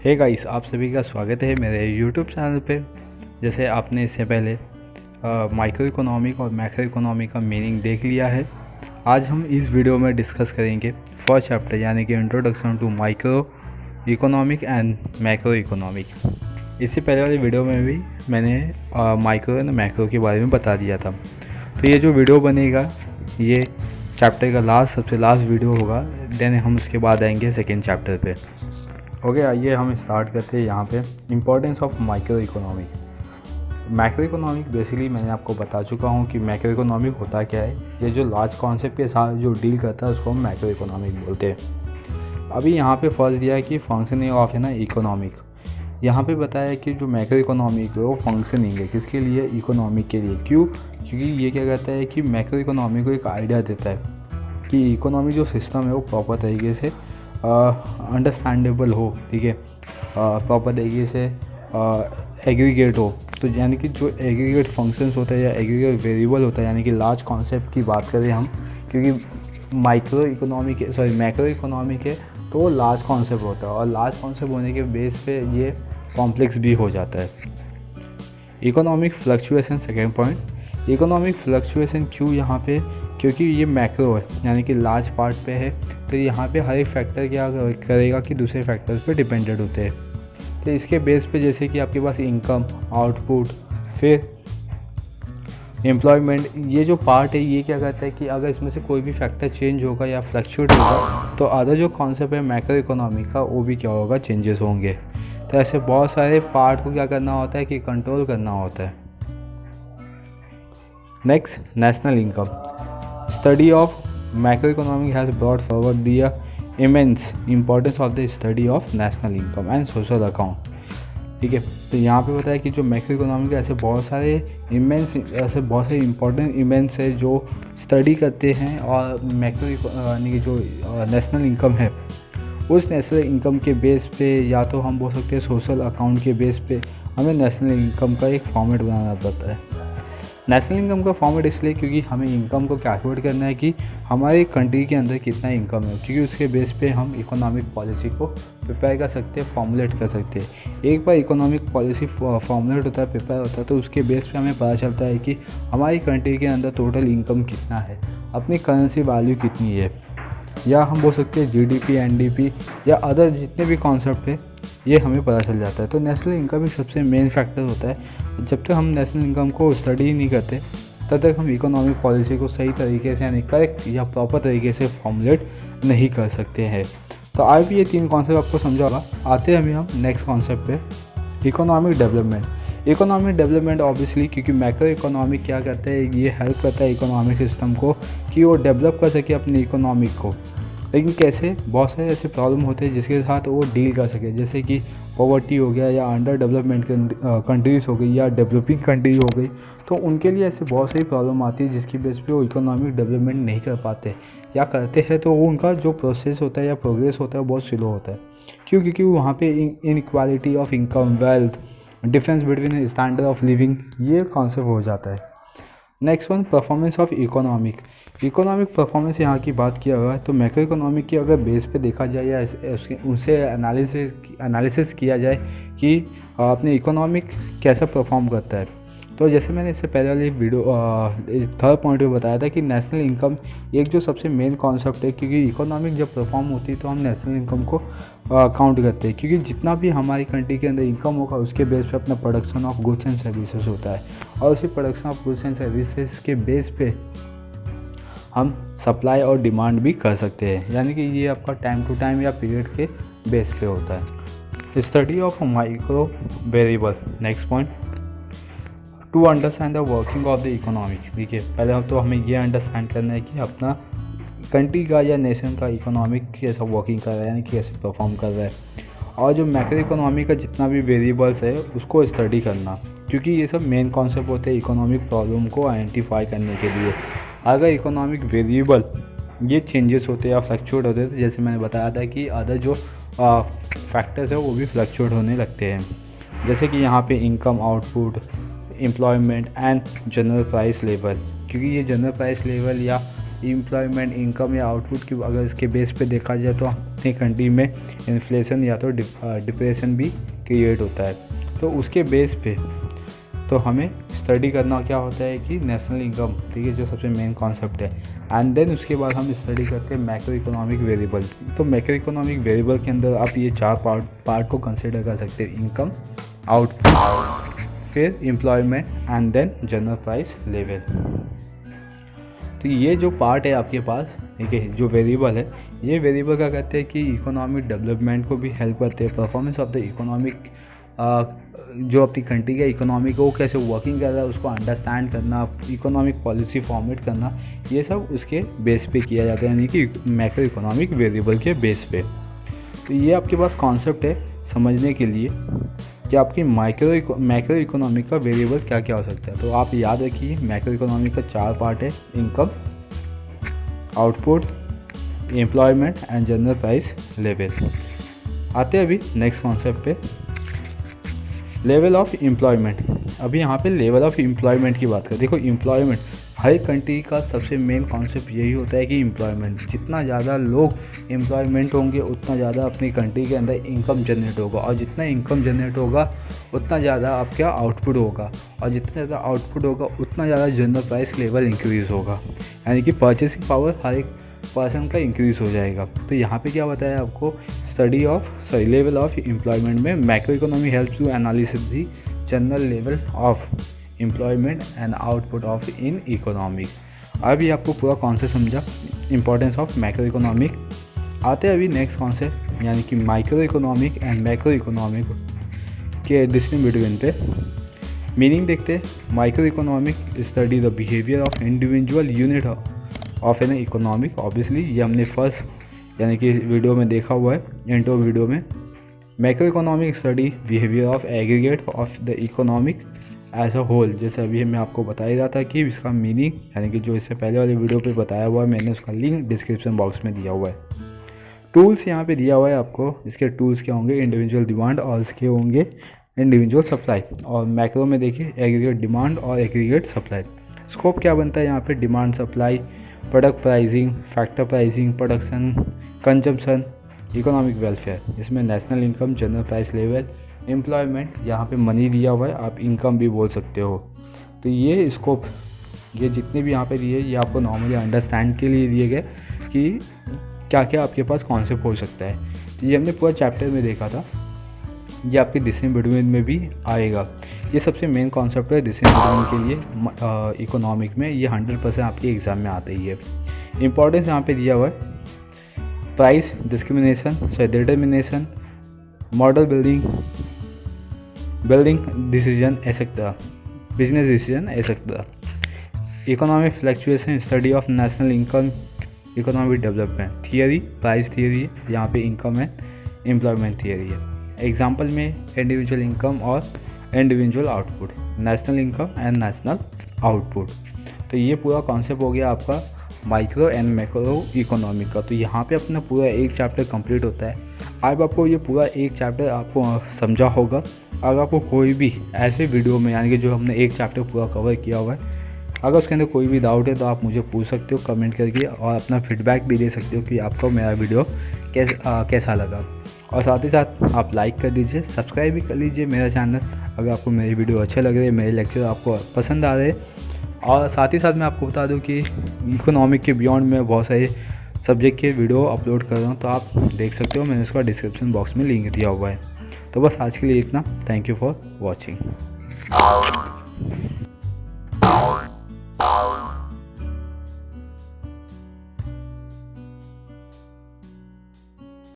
Hey guys, आप सभी का स्वागत है मेरे यूट्यूब चैनल पे। जैसे आपने इससे पहले माइक्रो इकोनॉमिक और मैक्रो इकोनॉमिक का मीनिंग देख लिया है। आज हम इस वीडियो में डिस्कस करेंगे फर्स्ट चैप्टर यानी कि introduction to micro economic and macro economic. इससे पहले वाली वीडियो में भी मैंने माइक्रो एंड मैक्रो के बारे में बता दिया था। तो ये जो वीडियो बनेगा ये चैप्टर का सबसे लास्ट वीडियो होगा। देन हम उसके बाद आएंगे सेकेंड चैप्टर पे। ओके, आइए हम स्टार्ट करते हैं यहाँ पे importance of micro economic. Macro economic basically मैंने आपको बता चुका हूँ कि मैक्रो इकोनॉमिक होता क्या है। ये जो लार्ज कॉन्सेप्ट के साथ जो डील करता है उसको हम मैक्रो इकोनॉमिक बोलते हैं। अभी यहाँ पे फर्स्ट दिया है कि फंक्शनिंग ऑफ है ना इकोनॉमिक। यहाँ पे बताया कि जो मैक्रो इकोनॉमिक है वो फंक्शनिंग है किसके लिए, इकोनॉमिक के लिए। क्यों? क्योंकि ये क्या कहता है कि मैक्रो इकोनॉमिक को एक आइडिया देता है कि इकोनॉमिक जो सिस्टम है वो प्रॉपर तरीके से अंडरस्टैंडेबल हो, ठीक है, प्रॉपर तरीके से एग्रीगेट हो। तो यानी कि जो एग्रीगेट फंक्शंस होता है या एग्रीगेट वेरिएबल होता है, यानी कि लार्ज कॉन्सेप्ट की बात करें हम, क्योंकि मैक्रो इकोनॉमिक है तो वो लार्ज कॉन्सेप्ट होता है और लार्ज कॉन्सेप्ट होने के बेस पे ये कॉम्प्लेक्स भी हो जाता है। Economic fluctuation, second point. Economic fluctuation क्यों यहाँ पे? क्योंकि ये मैक्रो है यानी कि लार्ज पार्ट पे है, तो यहाँ पे हर एक फैक्टर क्या करेगा कि दूसरे फैक्टर्स पे डिपेंडेंट होते हैं। तो इसके बेस पे जैसे कि आपके पास इनकम, आउटपुट, फिर एम्प्लॉयमेंट, ये जो पार्ट है ये क्या कहता है कि अगर इसमें से कोई भी फैक्टर चेंज होगा या फ्लक्चुएट होगा तो अदर जो कॉन्सेप्ट है मैक्रो इकोनॉमी का वो भी क्या होगा, चेंजेस होंगे। तो ऐसे बहुत सारे पार्ट को क्या करना होता है कि कंट्रोल करना होता है। Next, national income. Study of macroeconomic has brought forward the immense importance of the study of national income and social account। ठीक है, तो यहाँ पे बताया कि जो मैक्रो इकोनॉमिक के ऐसे बहुत सारे इंपॉर्टेंट इवेंट्स है जो स्टडी करते हैं और मैक्रो यानी कि जो नेशनल इनकम है उस नेशनल इनकम के बेस पे या तो हम बोल सकते हैं सोशल अकाउंट के बेस पे हमें नेशनल इनकम का एक फॉर्मेट बनाना पड़ता है। नेशनल इनकम का फॉर्मेट इसलिए क्योंकि हमें इनकम को कैलकुलेट करना है कि हमारी कंट्री के अंदर कितना इनकम है, क्योंकि उसके बेस पे हम इकोनॉमिक पॉलिसी को प्रिपेयर कर सकते हैं, फॉर्मुलेट कर सकते हैं। एक बार इकोनॉमिक पॉलिसी फॉर्मुलेट होता है, प्रिपेयर होता है, तो उसके बेस पे हमें पता चलता है कि हमारी कंट्री के अंदर टोटल इनकम कितना है, अपनी करेंसी वैल्यू कितनी है, या हम बोल सकते हैं जीडीपी, एनडीपी या अदर जितने भी कॉन्सेप्ट है ये हमें पता चल जाता है। तो नेशनल इनकम ही सबसे मेन फैक्टर होता है। जब तक हम नेशनल इनकम को स्टडी ही नहीं करते तब तक हम इकोनॉमिक पॉलिसी को सही तरीके से यानी करेक्ट या प्रॉपर तरीके से फॉर्मुलेट नहीं कर सकते हैं। तो आज भी ये तीन कॉन्सेप्ट आपको समझा होगा। आते हैं हम नेक्स्ट कॉन्सेप्ट पे, economic development. Economic development obviously क्योंकि मैक्रो इकोनॉमिक क्या करता है, ये हेल्प करता है इकोनॉमिक सिस्टम को कि वो डेवलप कर सके अपने इकोनॉमिक को। लेकिन कैसे? बहुत सारे ऐसे प्रॉब्लम होते हैं जिसके साथ वो डील कर सके, जैसे कि पॉवर्टी हो गया या अंडर डेवलपमेंट कंट्रीज़ हो गई या डेवलपिंग कंट्रीज हो गई। तो उनके लिए ऐसे बहुत सारी प्रॉब्लम आती है जिसकी बेस पे वो इकोनॉमिक डेवलपमेंट नहीं कर पाते, या करते हैं तो वो उनका जो प्रोसेस होता है या प्रोग्रेस होता है बहुत स्लो होता है। क्यों? क्योंकि वहाँ पे inequality of income, wealth, difference between standard of living, ये कॉन्सेप्ट हो जाता है। Next one, performance of economic economic performance यहाँ की बात किया हुआ है। तो मैक्रो इकोनॉमिक की अगर बेस पे देखा जाए या उनसे एनालिसिस किया जाए कि अपने इकोनॉमिक कैसा परफॉर्म करता है, तो जैसे मैंने इससे पहले वाली वीडियो थर्ड पॉइंट में बताया था कि नेशनल इनकम एक जो सबसे मेन कॉन्सेप्ट है, क्योंकि इकोनॉमिक जब परफॉर्म होती है तो हम नेशनल इनकम को काउंट करते हैं, क्योंकि जितना भी हमारी कंट्री के अंदर इनकम होगा उसके बेस पे अपना production of goods and services होता है, और उसी production of goods and services के बेस पे हम सप्लाई और डिमांड भी कर सकते हैं, यानी कि ये आपका टाइम टू टाइम या पीरियड के बेस पे होता है। Study of micro variable, next point, to understand the working of the economic. ठीक है, पहले तो हमें ये अंडरस्टैंड करना है कि अपना कंट्री का या नेशन का इकोनॉमिक कैसा वर्किंग कर रहा है, यानी कि कैसे परफॉर्म कर रहा है, और जो मैक्रो इकोनॉमी का जितना भी वेरिएबल्स है उसको स्टडी करना, क्योंकि ये सब मेन कॉन्सेप्ट होते हैं इकोनॉमिक प्रॉब्लम को आइडेंटिफाई करने के लिए। अगर इकोनॉमिक वेरिएबल ये चेंजेस होते हैं या फ्लक्चुएट होते हैं, तो जैसे मैंने बताया था कि अदर जो फैक्टर्स है वो भी फ्लक्चुएट होने लगते हैं, जैसे कि यहाँ पे income, output, employment and general price level. क्योंकि ये जनरल प्राइस लेवल या एम्प्लॉयमेंट, इनकम या आउटपुट की अगर इसके बेस पे देखा जाए तो अपनी कंट्री में इन्फ्लेशन या तो डिप्रेशन भी क्रिएट होता है। तो उसके बेस पे तो हमें स्टडी करना क्या होता है कि नेशनल इनकम, ठीक है, जो सबसे मेन कॉन्सेप्ट है। एंड देन उसके बाद हम स्टडी करते हैं मैक्रो इकोनॉमिक वेरिएबल। तो मैक्रो इकोनॉमिक वेरिएबल के अंदर आप ये 4 पार्ट को कंसिडर कर सकते हैं: इनकम, आउटपुट, फिर employment and then general price level. तो ये जो पार्ट है आपके पास, ठीक है, जो वेरिएबल है, ये वेरिएबल क्या कहते हैं कि इकोनॉमिक डेवलपमेंट को भी हेल्प करते हैं। परफॉर्मेंस ऑफ द इकोनॉमिक, जो अपनी कंट्री का इकोनॉमिक वो कैसे वर्किंग कर रहा है उसको अंडरस्टैंड करना, इकोनॉमिक पॉलिसी फॉर्मेट करना, ये सब उसके बेस पे किया जाता है, यानी कि मैक्रो इकोनॉमिक वेरिएबल के बेस पे। तो ये आपके पास कॉन्सेप्ट है समझने के लिए कि आपकी मैक्रो इकोनॉमिक का वेरिएबल क्या क्या हो सकता है। तो आप याद रखिए मैक्रो इकोनॉमिक का 4 पार्ट है: income, output, employment and general price level. आते हैं अभी नेक्स्ट कॉन्सेप्ट पे, लेवल ऑफ एम्प्लॉयमेंट। अभी यहाँ पे लेवल ऑफ एम्प्लॉयमेंट की बात करें। देखो एम्प्लॉयमेंट हर एक कंट्री का सबसे मेन कॉन्सेप्ट यही होता है कि एम्प्लॉयमेंट, जितना ज़्यादा लोग एम्प्लॉयमेंट होंगे उतना ज़्यादा अपनी कंट्री के अंदर इनकम जनरेट होगा, और जितना इनकम जनरेट होगा उतना ज़्यादा आपका आउटपुट होगा, और जितना ज़्यादा आउटपुट होगा उतना ज़्यादा जनरल प्राइस लेवल इंक्रीज़ होगा, यानी कि परचेसिंग पावर हर एक पर्सन का इंक्रीज़ हो जाएगा। तो यहाँ पे क्या बताया आपको, लेवल ऑफ एम्प्लॉयमेंट में macro economy helps to analysis the general level of employment and output of in economic. अभी आपको पूरा कॉन्सेप्ट समझा, इंपॉर्टेंस ऑफ मैक्रो इकोनॉमिक। आते हैं अभी नेक्स्ट कॉन्सेप्ट, यानी कि micro economic and macro economic के डिस्टिंक्शन बिटवीन पे मीनिंग देखते हैं। Micro economic study the behaviour of individual unit of an economic. Obviously ये हमने फर्स्ट यानी कि वीडियो में देखा हुआ है, इंट्रो वीडियो में। Macro economic study behaviour of aggregate of the economic as a whole. जैसे अभी मैं आपको बताया रहा था कि इसका मीनिंग, यानी कि जो इससे पहले वाले वीडियो पे बताया हुआ है, मैंने उसका लिंक डिस्क्रिप्शन बॉक्स में दिया हुआ है। टूल्स यहाँ पे दिया हुआ है आपको, इसके टूल्स क्या होंगे, इंडिविजुअल डिमांड और इसके होंगे इंडिविजुअल सप्लाई। और मैक्रो में देखिए एग्रीगेट डिमांड और एग्रीगेट सप्लाई। स्कोप क्या बनता है यहाँ पे, demand, supply, product pricing, factor pricing, production, consumption, economic welfare. इसमें national income, general price level, employment, यहाँ पे मनी दिया हुआ है, आप इनकम भी बोल सकते हो। तो ये स्कोप, ये जितने भी यहाँ पे दिए, ये आपको नॉर्मली अंडरस्टैंड के लिए दिए गए कि क्या क्या आपके पास कॉन्सेप्ट हो सकता है। तो ये हमने पूरा चैप्टर में देखा था, ये आपके डिस्टिंक्शन बिटवीन में भी आएगा। ये सबसे मेन कॉन्सेप्ट है डिस्टिंक्शन बिटवीन के लिए इकोनॉमिक में, ये 100% आपके एग्ज़ाम में आता ही है। इंपॉर्टेंस यहाँ पे दिया हुआ है, price determination, model building decision etcetera, business decision etcetera, economic fluctuation, study of national income, economic development theory, price theory है, यहाँ पे इनकम है, एम्प्लॉयमेंट थियरी है। एग्जाम्पल में इंडिविजुअल इनकम और individual output, national income and national output. तो ये पूरा कॉन्सेप्ट हो गया आपका माइक्रो एंड मैक्रो इकोनॉमिक का। तो यहाँ पे अपना पूरा एक चैप्टर कंप्लीट होता है। अब आपको ये पूरा एक चैप्टर आपको समझा होगा। अगर आपको कोई भी ऐसे वीडियो में, यानी कि जो हमने एक चैप्टर पूरा कवर किया हुआ है, अगर उसके अंदर कोई भी डाउट है तो आप मुझे पूछ सकते हो कमेंट करके, और अपना फीडबैक भी दे सकते हो कि आपको मेरा वीडियो कैसा लगा। और साथ ही साथ आप लाइक कर दीजिए, सब्सक्राइब भी कर लीजिए मेरा चैनल अगर आपको मेरी वीडियो अच्छे लग रहे हैं, मेरे लेक्चर आपको पसंद आ रहे हैं। और साथ ही साथ मैं आपको बता दूं कि इकोनॉमिक के बियॉन्ड में बहुत सारे सब्जेक्ट के वीडियो अपलोड कर रहा हूं, तो आप देख सकते हो, मैंने उसका डिस्क्रिप्शन बॉक्स में लिंक दिया हुआ है। तो बस आज के लिए इतना। Thank you for watching.